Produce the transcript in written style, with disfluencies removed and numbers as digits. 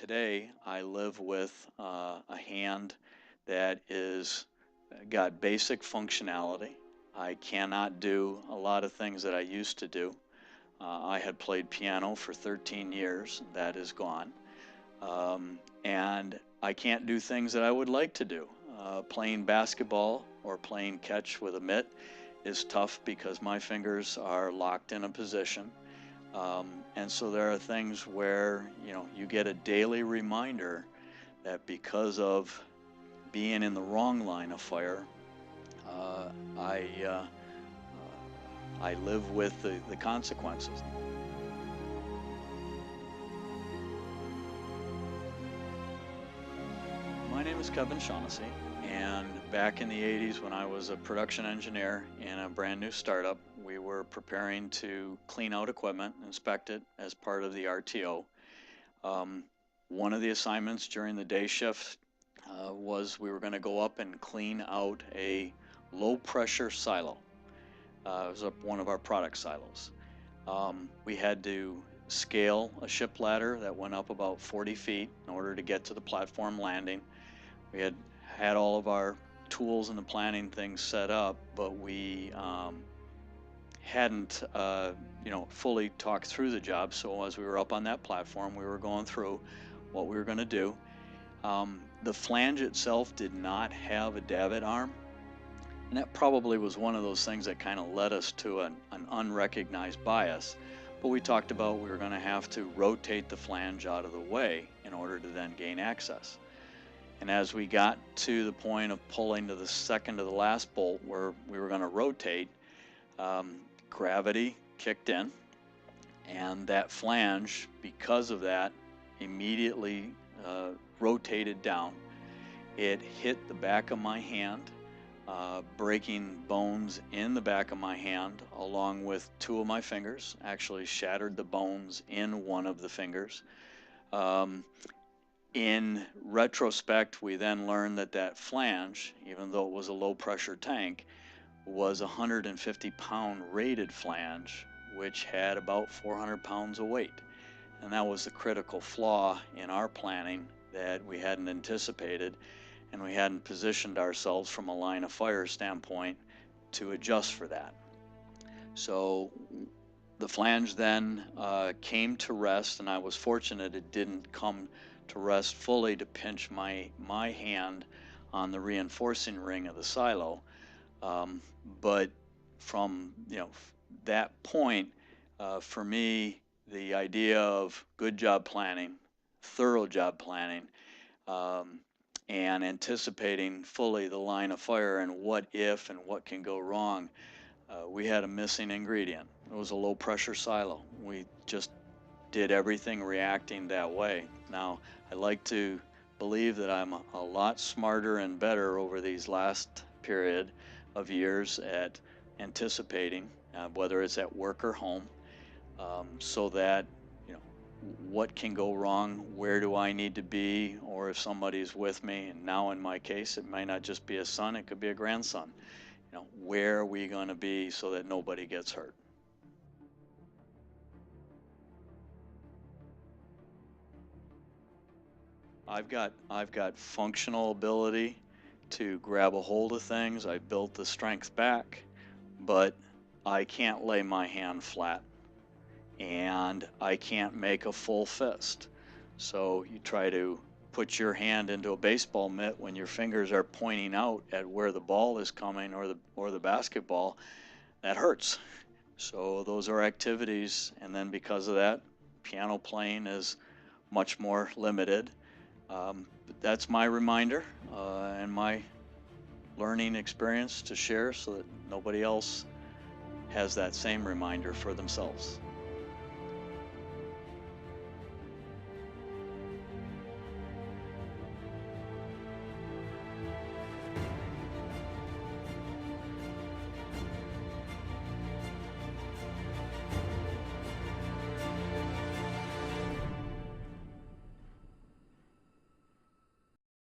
Today, I live with a hand that is got basic functionality. I cannot do a lot of things that I used to do. I had played piano for 13 years. That is gone. And I can't do things that I would like to do. Playing basketball or playing catch with a mitt is tough because my fingers are locked in a position. And so there are things where, you get a daily reminder that because of being in the wrong line of fire, uh, I, uh, I live with the consequences. My name is Kevin Shaughnessy, and back in the 80s when I was a production engineer in a brand new startup, we were preparing to clean out equipment, inspect it as part of the RTO. One of the assignments during the day shift was we were going to go up and clean out a low pressure silo. It was one of our product silos. We had to scale a ship ladder that went up about 40 feet in order to get to the platform landing. We had all of our tools and the planning things set up, but we hadn't fully talked through the job. So as we were up on that platform, we were going through what we were going to do. The flange itself did not have a davit arm, and that probably was one of those things that kind of led us to an unrecognized bias. But we talked about we were going to have to rotate the flange out of the way in order to then gain access. And as we got to the point of pulling to the second to the last bolt where we were going to rotate, gravity kicked in, and that flange, because of that, immediately rotated down. It hit the back of my hand, breaking bones in the back of my hand along with two of my fingers, actually shattered the bones in one of the fingers. In retrospect, we then learned that flange, even though it was a low pressure tank, was a 150-pound rated flange, which had about 400 pounds of weight. And that was the critical flaw in our planning that we hadn't anticipated, and we hadn't positioned ourselves from a line of fire standpoint to adjust for that. So the flange then came to rest, and I was fortunate it didn't come to rest fully to pinch my hand on the reinforcing ring of the silo. But from that point, for me, the idea of good job planning, thorough job planning, and anticipating fully the line of fire and what if and what can go wrong, we had a missing ingredient. It was a low pressure silo. We just did everything reacting that way. Now, I like to believe that I'm a lot smarter and better over these last period of years at anticipating, whether it's at work or home, so that what can go wrong, where do I need to be, or if somebody's with me. And now in my case, it might not just be a son, it could be a grandson. Where are we going to be so that nobody gets hurt? I've got functional ability to grab a hold of things. I built the strength back, but I can't lay my hand flat, and I can't make a full fist. So you try to put your hand into a baseball mitt when your fingers are pointing out at where the ball is coming or the basketball, that hurts. So those are activities, and then because of that, piano playing is much more limited. But that's my reminder and my learning experience to share so that nobody else has that same reminder for themselves.